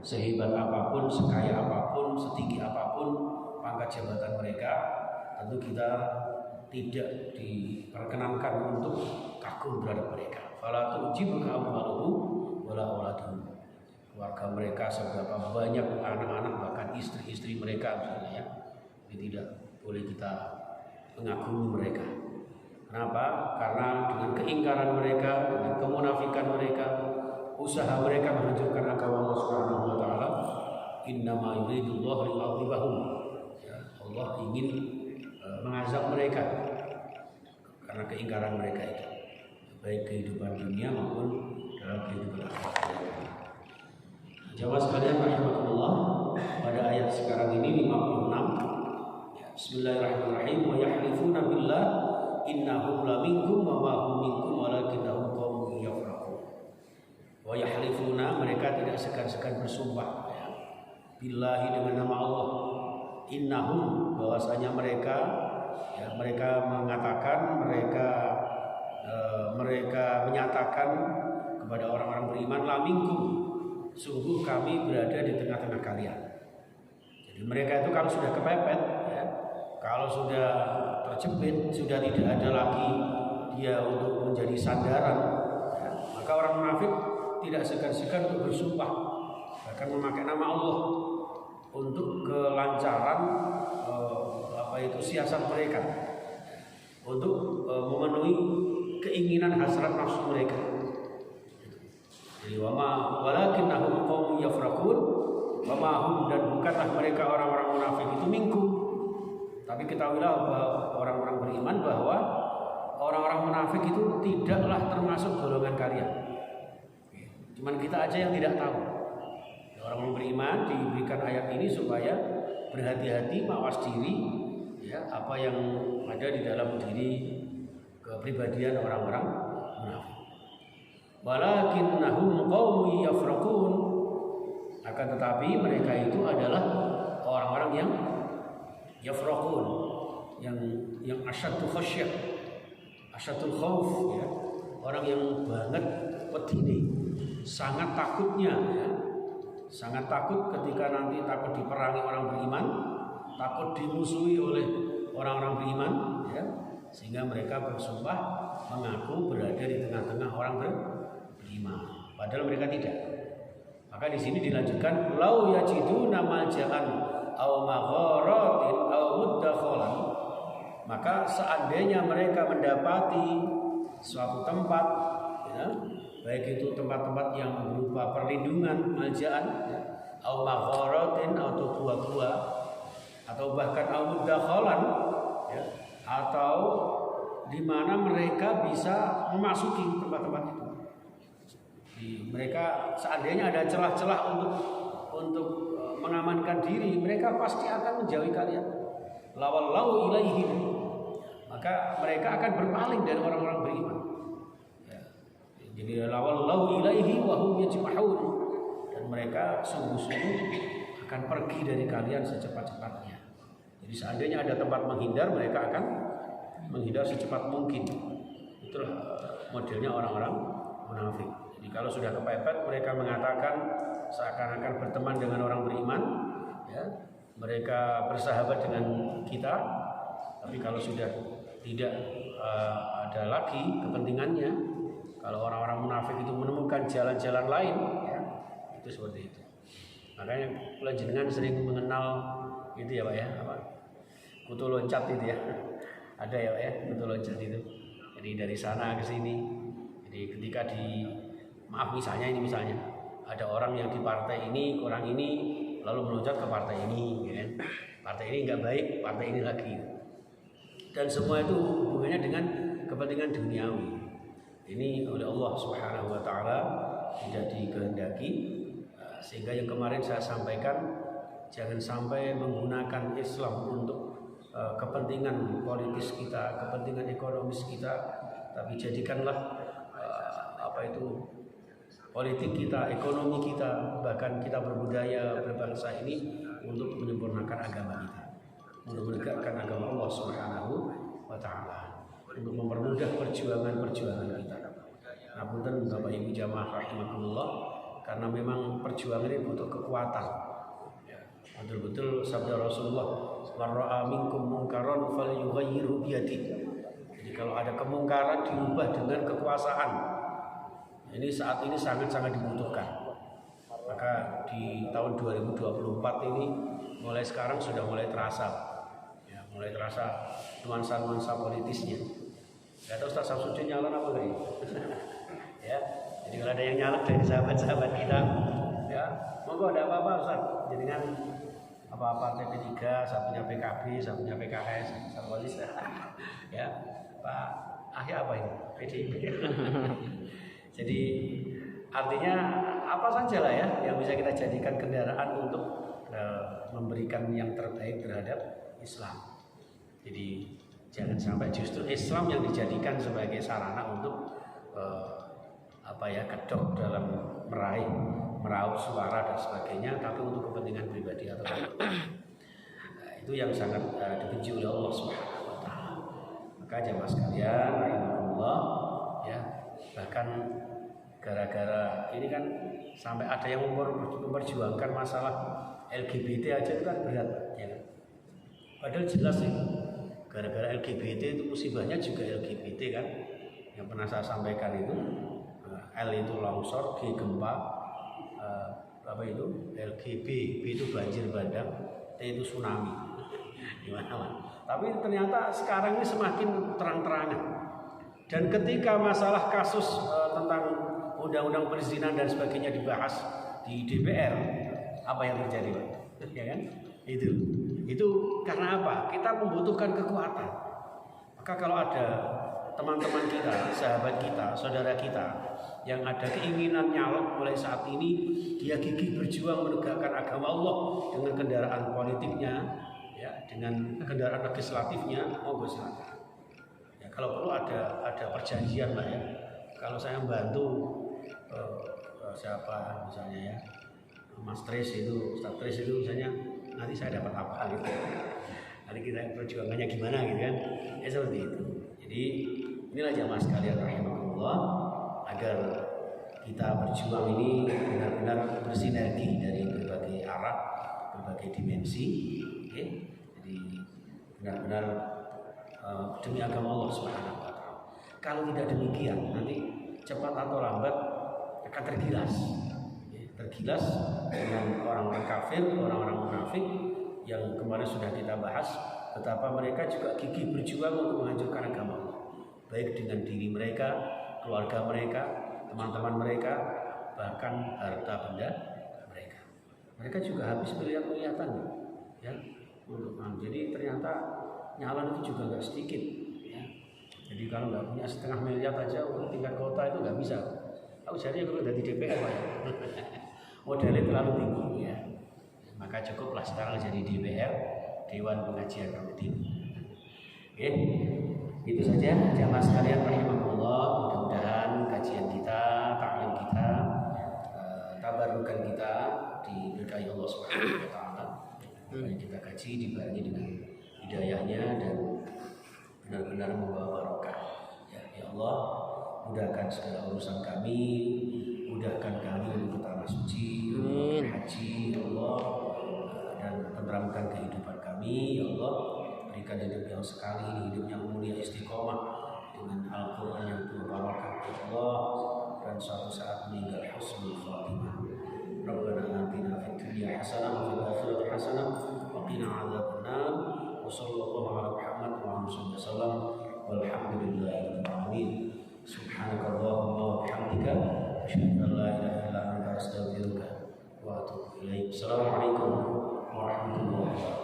sehebat apapun, sekaya apapun, setinggi apapun pangkat jabatan mereka, tentu kita tidak diperkenankan untuk kagum terhadap mereka. Fala tu'jibuka amwaluhum wala auladuhum. Keluarga mereka seberapa banyak anak-anak bahkan istri-istri mereka misalnya ya. Ini tidak boleh kita mengagumi mereka. Kenapa? Karena dengan keingkaran mereka, dengan kemunafikan mereka, usaha mereka menghancurkan agama Allah Subhanahu wa taala. Innama yuridullahu liyu'adzibahum. Ya, Allah ingin mengazab mereka karena keingkaran mereka itu, baik kehidupan dunia maupun dalam kehidupan akhirat. Jamaah sekalian rahimakumullah, pada ayat sekarang ini 56. Ya, Bismillahirrahmanirrahim. Wa yahlifuna billah innahum laminkum wa ma hum minkum walakinnahum qaumun yafraqun. Wa yahlifuna, mereka tidak segan-segan bersumpah ya, billahi, dengan nama Allah. Innahum, bahwasanya mereka ya, mereka mengatakan, mereka menyatakan kepada orang-orang beriman, laminkum, sungguh kami berada di tengah-tengah kalian. Jadi mereka itu kalau sudah kepepet ya, kalau sudah terjepit, sudah tidak ada lagi dia untuk menjadi sandaran ya, maka orang munafik tidak segan-segan untuk bersumpah, bahkan memakai nama Allah untuk kelancaran siasat mereka, untuk memenuhi keinginan hasrat nafsu mereka. Jadi walakinnahum qaumun yafraqun, wa ma hum, dan bukanlah mereka orang-orang munafik itu minkum. Tapi ketahuilah bahwa orang-orang beriman bahwa orang-orang munafik itu tidaklah termasuk golongan kalian. Cuman kita aja yang tidak tahu. Orang-orang beriman diberikan ayat ini supaya berhati-hati, mawas diri ya, apa yang ada di dalam diri kepribadian orang-orang munafik. Walakinnahum qaumun yafraqun, akan tetapi mereka itu adalah orang-orang yang yafraqun, yang asyaddu khasyah, asyadul khauf ya, orang yang banget pedini, sangat takutnya ya. Sangat takut ketika nanti takut diperangi orang beriman, takut dimusuhi oleh orang-orang beriman ya, sehingga mereka bersumpah mengaku berada di tengah-tengah orang beriman, padahal mereka tidak. Maka di sini dilanjutkan, lau yajiduna malja'an aw magharatin aw muddakhalan, maka seandainya mereka mendapati suatu tempat ya, baik itu tempat-tempat yang berupa perlindungan, malja'an ya, au magharatin, atau gua-gua, atau bahkan au muddakhalan ya, atau di mana mereka bisa memasuki tempat-tempat itu. Mereka seandainya ada celah-celah untuk mengamankan diri, mereka pasti akan menjauhi kalian. Lawallahu ilaihim, maka mereka akan berpaling dari orang-orang beriman. Jadi lawallahu ilaihi wa hum yajmahun, dan mereka sungguh-sungguh akan pergi dari kalian secepat-cepatnya. Jadi seandainya ada tempat menghindar, mereka akan menghindar secepat mungkin. Itulah modelnya orang-orang munafik. Jadi kalau sudah kepepet, mereka mengatakan seakan-akan berteman dengan orang beriman ya, mereka bersahabat dengan kita. Tapi kalau sudah tidak ada lagi kepentingannya, kalau orang-orang munafik itu menemukan jalan-jalan lain ya, itu seperti itu. Makanya kula jenengan sering mengenal itu ya Pak ya, apa? Kutu loncat itu ya. Ada ya Pak ya, kutu loncat itu. Jadi dari sana ke sini. Jadi ketika misalnya ada orang yang di partai ini, orang ini lalu meloncat ke partai ini ya. Partai ini enggak baik, partai ini lagi. Dan semua itu hubungannya dengan kepentingan duniawi. Ini oleh Allah Subhanahu wa taala tidak dikehendaki, sehingga yang kemarin saya sampaikan, jangan sampai menggunakan Islam untuk kepentingan politis kita, kepentingan ekonomis kita, tapi jadikanlah politik kita, ekonomi kita, bahkan kita berbudaya, berbangsa ini untuk menyempurnakan agama kita, untuk menegakkan agama Allah Subhanahu wa taala, untuk mempermudah perjuangan kita. Ngapunten Bapak Ibu jamaah rahimakumullah, karena memang perjuangan ini butuh kekuatan. Betul-betul sabda Rasulullah, "Marra'a minkum munkaran falyughayyirhu biyadihi." Jadi kalau ada kemungkaran diubah dengan kekuasaan. Ini saat ini sangat-sangat dibutuhkan. Maka di tahun 2024 ini mulai sekarang sudah mulai terasa, ya, mulai terasa nuansa-nuansa politisnya. Gak tahu Ustaz Samsudin nyalon apa enggak ya? Ya, jadi kalau ada yang nyalon dari sahabat-sahabat kita, ya, monggo ada apa-apa Ustaz. Jadi kan apa-apa P3, satunya PKB, satunya PKS, satunya ya, Pak Ahya apa ini? PDIP. Jadi artinya apa saja lah ya yang bisa kita jadikan kendaraan untuk memberikan yang terbaik terhadap Islam. Jadi jangan sampai justru Islam yang dijadikan sebagai sarana untuk kedok dalam meraup suara dan sebagainya, tapi untuk kepentingan pribadi atau itu yang sangat dibenci oleh Allah Subhanahu wa taala. Maka jemaah sekalian, rahimakumullah, ya, bahkan gara-gara ini kan sampai ada yang memperjuangkan masalah LGBT aja itu kan berat, ya. Padahal jelas sih, gara-gara LGBT itu musibahnya juga LGBT kan. Yang pernah saya sampaikan itu L itu longsor, G gempa, LGB, B itu banjir bandang, T itu tsunami. Gimana? Tapi ternyata sekarang ini semakin terang-terangan. Dan ketika masalah kasus tentang undang-undang perzinahan dan sebagainya dibahas di DPR, apa yang terjadi, Pak? Ya kan? Itu karena apa? Kita membutuhkan kekuatan. Maka kalau ada teman-teman kita, sahabat kita, saudara kita yang ada keinginan nyalek mulai saat ini, dia gigih berjuang menegakkan agama Allah dengan kendaraan politiknya, ya, dengan kendaraan legislatifnya, monggo silakan. Ya, kalau perlu ada perjanjian lah ya. Kalau saya membantu siapa misalnya ya, Mas Tris itu, Ustaz Tris itu misalnya, nanti saya dapat apa gitu. Nanti kita perjuangannya gimana gitu kan? Ya seperti itu. Jadi inilah jamaah sekalian rahimakumullah, agar kita berjuang ini benar-benar bersinergi dari berbagai arah, berbagai dimensi, okay? Jadi benar-benar demi agama Allah Subhanahu wa taala. Kalau tidak demikian, nanti cepat atau lambat akan tergilas, ya, tergilas dengan orang-orang kafir, orang-orang munafik yang kemarin sudah kita bahas, betapa mereka juga gigih berjuang untuk menghancurkan agama Allah, baik dengan diri mereka, keluarga mereka, teman-teman mereka, bahkan harta benda mereka. Mereka juga habis miliar-miliaran, ya. Jadi ternyata nyalon itu juga nggak sedikit, ya. Jadi kalau nggak punya setengah miliar aja untuk tingkat kota itu nggak bisa. Aku jadi kalau dari DPR, Pak, ya. Modalnya terlalu tinggi, ya. Maka cukuplah sekarang jadi DPR, Dewan Pengajian Rutin. Oke. Itu saja jamaah sekalian rahimakumullah, mudah-mudahan kajian kita, taklim kita, tabarukan kita diberkahi Allah Subhanahu wa taala. Kita kaji dibarengi dengan hidayahnya dan benar-benar membawa barokah. Ya Allah, mudahkan segala urusan kami, mudahkan kami untuk tanah suci, haji, ya Allah, dan tenteramkan kehidupan kami, ya Allah. Berikan hidup yang sekali ini, hidup yang mulia istiqomah dengan Al-Quran yang penuh barakah, ya Allah, dan suatu saat meninggal husnul khatimah. Rabbana atina fid dunya hasanah wa fil akhirati hasanah wa qina adzabannar. Wa sallallahu ala Muhammad wa alihi wasallam. Walhamdulillahirabbil alamin. Subhanakallahumma wa bihamdika asyhadu an la ilaha illa anta astaghfiruka wa atubu ilaik. Assalamualaikum warahmatullahi wabarakatuh.